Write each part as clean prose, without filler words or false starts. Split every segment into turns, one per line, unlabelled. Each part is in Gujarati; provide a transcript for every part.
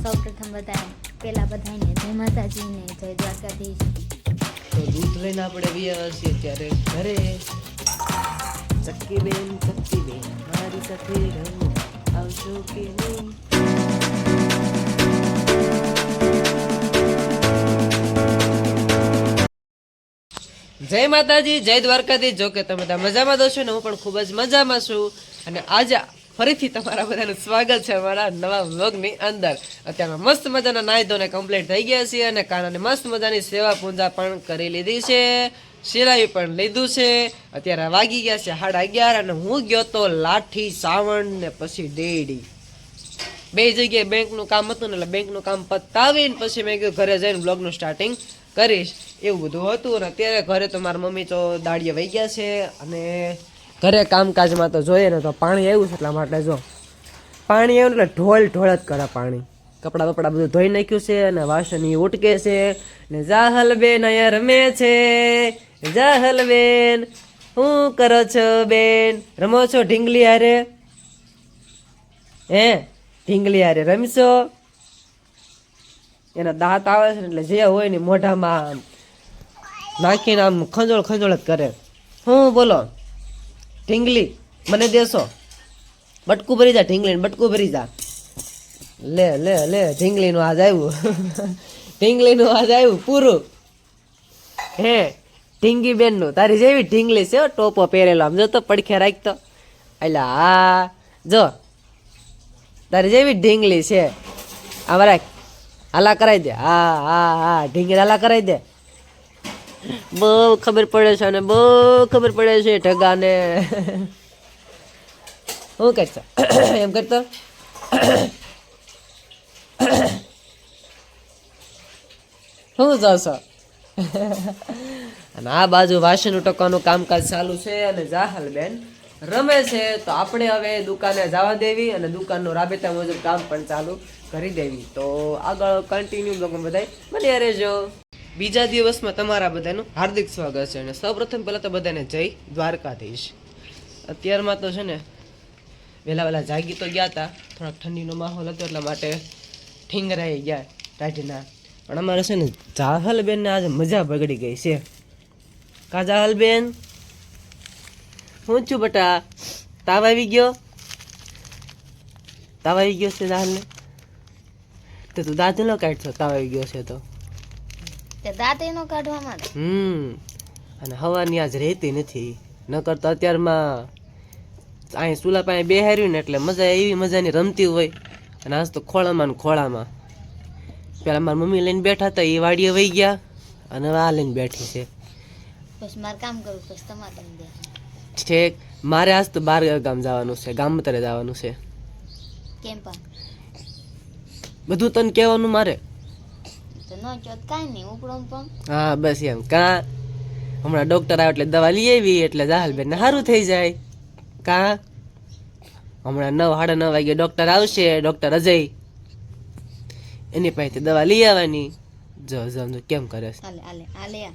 સૌપ્રથમ પહેલા બધાને જય માતાજી ને જય દ્વારકાધીશ.
તો દૂધ લઈને આપણે વ્યા છીએ ત્યારે ઘરે ચક્કી બેન મારી સાથે રમો આવશો કે નહીં? જય માતાજી, જય દ્વારકાધીશ. જો કે તમે બધા મજામાં દો છો ને હું પણ ખૂબ જ મજામાં છું. અને આજે ફરીથી તમારા બધાનું સ્વાગત છે અમારા નવા વ્લોગની અંદર. અત્યારમાં મસ્ત મજાના નાહી ધોને કમ્પ્લીટ થઈ ગયા છીએ અને કાનાને મસ્ત મજાની સેવા પૂજા પણ કરી લીધી છે, સિલાઈ પણ લીધું છે. અત્યારે વાગી ગયા છે 11:30 અને હું ગયો તો લાઠી સાવણ ને પછી ડેડી બે જગ્યાએ બેંકનું કામ હતું ને એટલે બેંકનું કામ પતાવીને પછી મેં કીધું ઘરે જઈને બ્લોગનું સ્ટાર્ટિંગ કરીશ, એવું બધું હતું. અને અત્યારે ઘરે તો મારા મમ્મી તો દાડીએ વહી ગયા છે અને ઘરે કામકાજમાં તો જોઈએ ને તો પાણી આવ્યું છે એટલા માટે જો પાણી આવ્યું એટલે ઢોળ જ કરે પાણી. કપડાં બપડા બધું ધોઈ નાખ્યું છે અને વાસણ એ ઉટકે છે ને જાહલ બેન અહીંયા રમે છે. જાહલ બેન શું કરો છો બેન? રમો છો ઢીંગલી હારે? હે ઢીંગલી હારે રમશો? એના દાંત આવે છે એટલે જે હોય ને મોઢામાં નાખીને આમ ખંજોળ જ કરે. હું બોલો ઢીંગલી મને દેશો? બટકું ભરી જા ઢીંગલીને, બટકું ભરી જા. લે લે લે ઢીંગલીનું આજ આવ્યું ઢીંગલીનું આજ આવ્યું પૂરું. હે ઢીંગી બેનનું તારી જેવી ઢીંગલી છે, ટોપો પહેરેલો આમ જો તો પડખે રાખતો. એટલે હા જો તારી જેવી ઢીંગલી છે. આમ રાખ, હાલા કરાવી દે. હા હા હા ઢીંગલી હાલા કરાવી દે. બહુ ખબર પડે છે અને બહુ ખબર પડે છે ઢગાને. શું કરશો એમ કરતો? શું જાશો? અને આ બાજુ વાસણ ઉટકવાનું કામકાજ ચાલુ છે અને જાહલ બેન રમે છે. તો આપણે હવે દુકાને જવા દેવી અને દુકાનનું રાબેતા મુજબ કામ પણ ચાલુ કરી દેવી. તો આગળ કન્ટિન્યુ લોકો બધા બન્યા રહેજો. બીજા દિવસમાં તમારા બધાનું હાર્દિક સ્વાગત છે અને સૌપ્રથમ પહેલાં તો બધાને જય દ્વારકાધીશ. અત્યારમાં તો છે ને વહેલા જાગી તો ગયા હતા, થોડાક ઠંડીનો માહોલ હતો એટલા માટે ઠીંગરાઈ ગયા ટાઢીના. પણ અમારે છે ને જાહલ બેનને આજે મજા બગડી ગઈ છે. કા જાહલ બેન શું છું બટા? તાવ આવી ગયો? તાવ આવી ગયો છે જાહલને? તો તું દાંત ન કાઢશો તાવ આવી ગયો છે તો?
દાંત એનો કાઢવામાં
અને હવાની આજ રહેતી નથી. ન કરતો અત્યારમાં અહીં ચૂલા પાસે બેહાર્યું ને એટલે મજા એવી મજાની રમતી હોય. અને આજ તો ખોળામાં પેલા મારા મમ્મી લઈને બેઠા હતા, એ વાડીએ વહી ગયા અને હવે આ લઈને બેઠી છે.
પછી મારે કામ કરવું પછી તમારે
ઠીક. મારે આજ તો 12 ગામ જવાનું છે, ગામતરે જવાનું છે.
કેમ પણ
બધું તને કહેવાનું મારે?
તો ન ચોત કાંઈ નહીં ઉપડો પણ.
હા બસ એમ. કા હમણાં ડૉક્ટર આવે એટલે દવા લઈ આવી એટલે જાહલ બેન સારું થઈ જાય. કા હમણાં 9:30 વાગે ડૉક્ટર આવશે, ડૉક્ટર અજય, એની પાસેથી દવા લઈ આવવાની. જો કેમ કરે છે?
આલે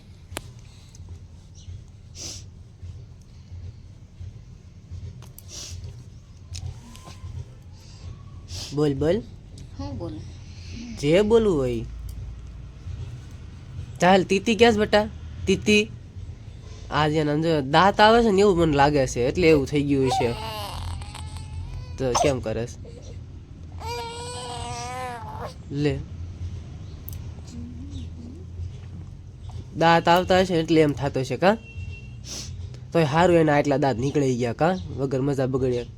બોલ
હું બોલું
જે બોલવું હોય. ચાલ તીતી ક્યાં છે બેટા? તીતી આજે દાંત આવે છે ને એવું મને લાગે છે એટલે એવું થઈ ગયું છે. તો કેમ કરે છે? લે દાંત આવતા હશે એટલે એમ થતો છે. કા તો સારું એના આટલા દાંત નીકળી ગયા. કા વગર મજા બગડ્યા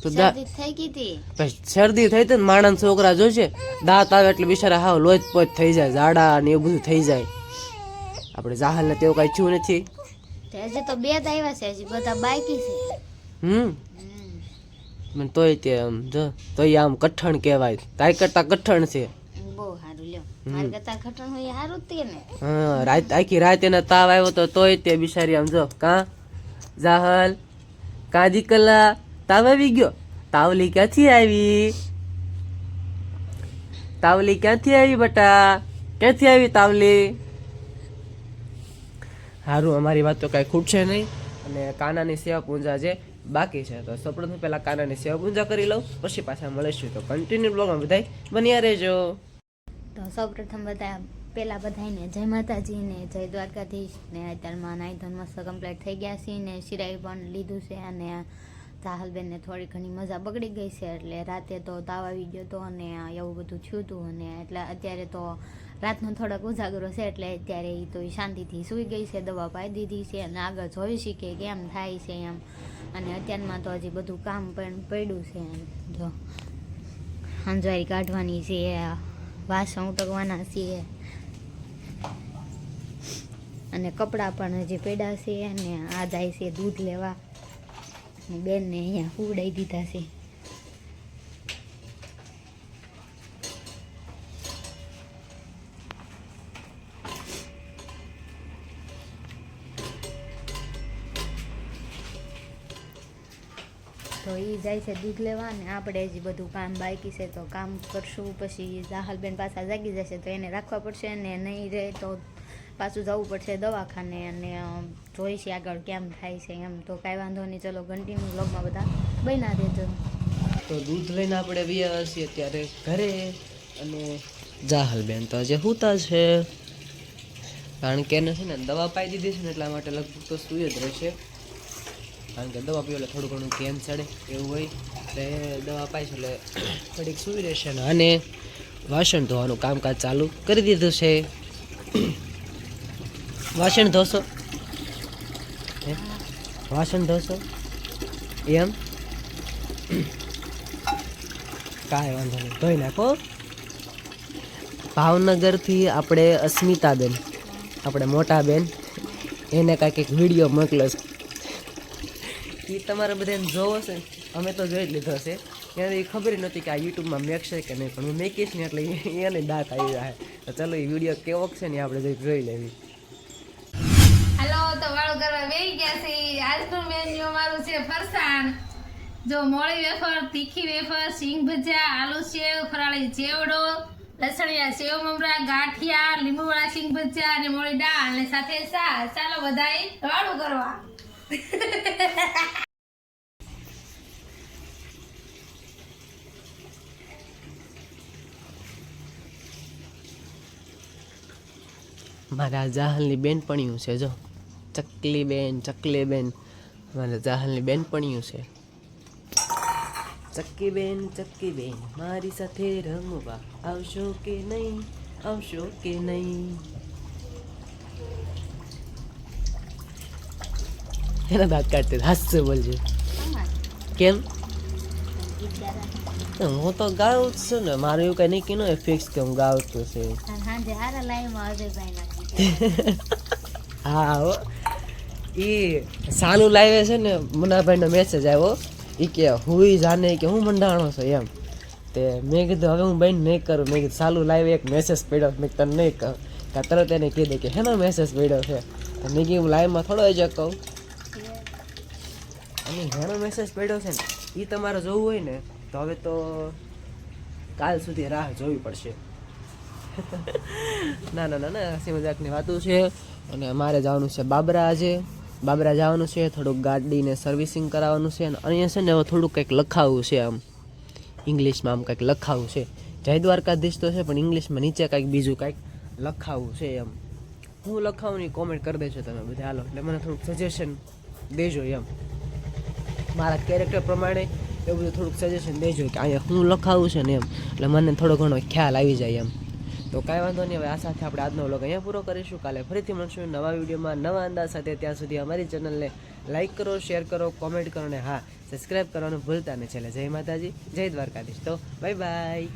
તો શરદી થઈ તો માણસ છોકરા જોશે દાંત આવે એટલે બિચારા હાવ લોચ પોચ થઈ જાય, ઝાડા ને એવું બધું થઈ જાય. આપણે જાહલ ને તેવું કઈ થયું નથી.
હજી તો 2 જ આવ્યા છે, હજી બધા બાકી છે.
મને તોય તે આમ જો તોય આમ કઠણ કહેવાય, તારી કરતા કઠણ છે.
બહુ સારું લ્યો, મારી કરતા કઠણ હોય સારું જ તે ને.
હા રાત આખી રાત એને તાવ આવ્યો તો તોય તે બિચારી આમ જો. કા જાહલ કા દીકલા તાવ આવી ગયો? તાવલી ક્યાંથી આવી? તાવલી ક્યાંથી આવી બટા? ક્યાંથી આવી તાવલી? સારું અમારી વાત તો કાંઈ ખૂટશે નહીં અને કાનાની સેવા પૂજા જે બાકી છે. તો સૌપ્રથમ પહેલાં કાનાની સેવા પૂજા કરી લઉં, પછી પાછા મળીશું. તો કન્ટિન્યુ બ્લોગમાં બધાય બન્યા રહેજો.
તો સૌપ્રથમ પહેલાં બધાને જય માતાજી ને જય દ્વારકાધીશ ને. અત્યારમાં નાઈ ધોન મસ્ત કમ્પ્લીટ થઈ ગયા છે ને શિરાઈ પણ લીધું છે. અને ચાહલબેનને થોડી ઘણી મજા બગડી ગઈ છે, એટલે રાતે તો તાવ આવી ગયો હતો અને એવું બધું થયું હતું. અને એટલે અત્યારે તો રાતનો થોડોક ઉજાગરો છે, એટલે અત્યારે એ તો શાંતિથી સૂઈ ગઈ છે, દવા પાઈ દીધી છે અને આગળ જોઈ શીખે કેમ થાય છે એમ. અને અત્યારમાં તો હજી બધું કામ પણ પડ્યું છે. જો હંજવારી કાઢવાની છે, વાસણ ઉટકવાના છે અને કપડાં પણ હજી પડ્યા છે. અને આ જાય છે દૂધ લેવા, બેનને અહીંયા ઉડાઈ દીધા છે. તો એ જાય છે દૂધ લેવા અને આપણે હજી બધું કામ બાકી છે, તો કામ કરશું. પછી ચાહલબેન પાછા જાગી જશે તો એને રાખવા પડશે, અને નહીં રહે તો પાછું જવું પડશે દવાખાને. અને જોઈશે આગળ કેમ થાય છે એમ. તો કાંઈ વાંધો નહીં, ચલો કન્ટિન્યુ બ્લોગમાં બધા બન્યા રહેજો.
તો દૂધ લઈને આપણે વ્યા છીએ અત્યારે ઘરે, અને ચાહલબેન તો હજી સૂતા છે, કારણ કે એને છે ને દવા પાઈ દીધી છે ને એટલા માટે લગભગ તો સૂઈ જ રહેશે. કારણ કે દવા પીવા એટલે થોડું ઘણું કેમ ચડે એવું હોય, એટલે દવા પાઈ છે એટલે થોડીક સૂઈ રહેશે. ને અને વાસણ ધોવાનું કામકાજ ચાલુ કરી દીધું છે. વાસણ ધોશો? વાસણ ધોશો એમ? કાંઈ વાંધો નહીં, ધોઈ નાખો. ભાવનગરથી આપણે અસ્મિતાબેન, આપણે મોટા બેન, એને કાંઈક એક વિડીયો મોકલ્યો છે. એ તમારે બધાને જોવો છે, અમે તો જોઈ જ લીધો છે. એને એ ખબર નહોતી કે આ યુટ્યુબમાં મેકશે કે નહીં, પણ હું મેકીશ ને એટલે એને દાંત આવી જાય. તો ચાલો એ વિડીયો કેવો છે ને આપણે જોઈ લેવી.
હાલો, તો વાળું કરવા બેસી ગયા છે. આજનું મેન્યુ અમારું છે ફરસાણ. જો મોળી વેફર, તીખી વેફર, સિંગ ભજીયા, આલુ સેવ, ફરાળી ચેવડો, લસણિયા સેવ મમરા, ગાંઠિયા, લીંબુવાળા સિંગ ભજીયા અને મોળી દાળ અને સાથે છાશ. ચાલો બધાય વાળું કરવા.
મારા ચાહલની બેનપણીયું છે, જો ચકલીબેન, ચકલીબેન મારા ચાહલની બેનપણીયું છે. ચક્કીબેન, ચક્કીબેન મારી સાથે રમવા આવશો કે નહીં, આવશો કે નહીં? એના દાંત કાઢતે હાસ્ય બોલજો. કેમ? હું તો ગાઉં જ છું ને, મારું એવું કઈ નહીં કીધું ફિક્સ કે હું ગાવતું છે. હા હો, એ સાલું લાવે છે ને, મુનાભાઈનો મેસેજ આવ્યો, એ કે હુઈ જાને કે હું મંડાણો છો એમ. તે મેં કીધું હવે હું બેન નહીં કરું. મેં કીધું સાલું લાવે એક મેસેજ પડ્યો, મેં તને નહીં કહું. તરત એને કીધું કે હેનો મેસેજ પડ્યો છે. મેં કીધું લાઈવમાં થોડો જ કહું. અને હેનો મેસેજ પડ્યો છે ને એ તમારે જોવું હોય ને તો હવે તો કાલ સુધી રાહ જોવી પડશે. ના ના ના ના, હસી મજાકની વાતું છે. અને મારે જવાનું છે બાબરા. આજે બાબરા જવાનું છે, થોડુંક ગાડીને સર્વિસિંગ કરાવવાનું છે. અને અહીંયા છે ને હવે થોડુંક કંઈક લખાવવું છે, આમ ઇંગ્લિશમાં આમ કંઈક લખાવવું છે. જય દ્વારકાધીશ તો છે, પણ ઇંગ્લિશમાં નીચે કંઈક બીજું કંઈક લખાવવું છે એમ. હું લખાવું ની કોમેન્ટ કરી દેજો તમે બધા, હાલો. એટલે મને થોડુંક સજેશન દેજો એમ, મારા કેરેક્ટર પ્રમાણે એવું બધું થોડુંક સજેશન દેજો કે અહીંયા હું લખાવું છે ને એમ. એટલે મને થોડો ઘણો ખ્યાલ આવી જાય એમ. તો કાંઈ વાંધો નહીં, હવે આ સાથે આપણે આજનો વ્લોગ અહીંયા પૂરો કરીશું. કાલે ફરીથી મળશું નવા વિડીયોમાં નવા અંદાજ સાથે. ત્યાં સુધી અમારી ચેનલને લાઇક કરો, શેર કરો, કોમેન્ટ કરો અને હા, સબસ્ક્રાઈબ કરવાનું ભૂલતા નહીં. છેલ્લે જય માતાજી, જય દ્વારકાધીશ. તો બાય બાય.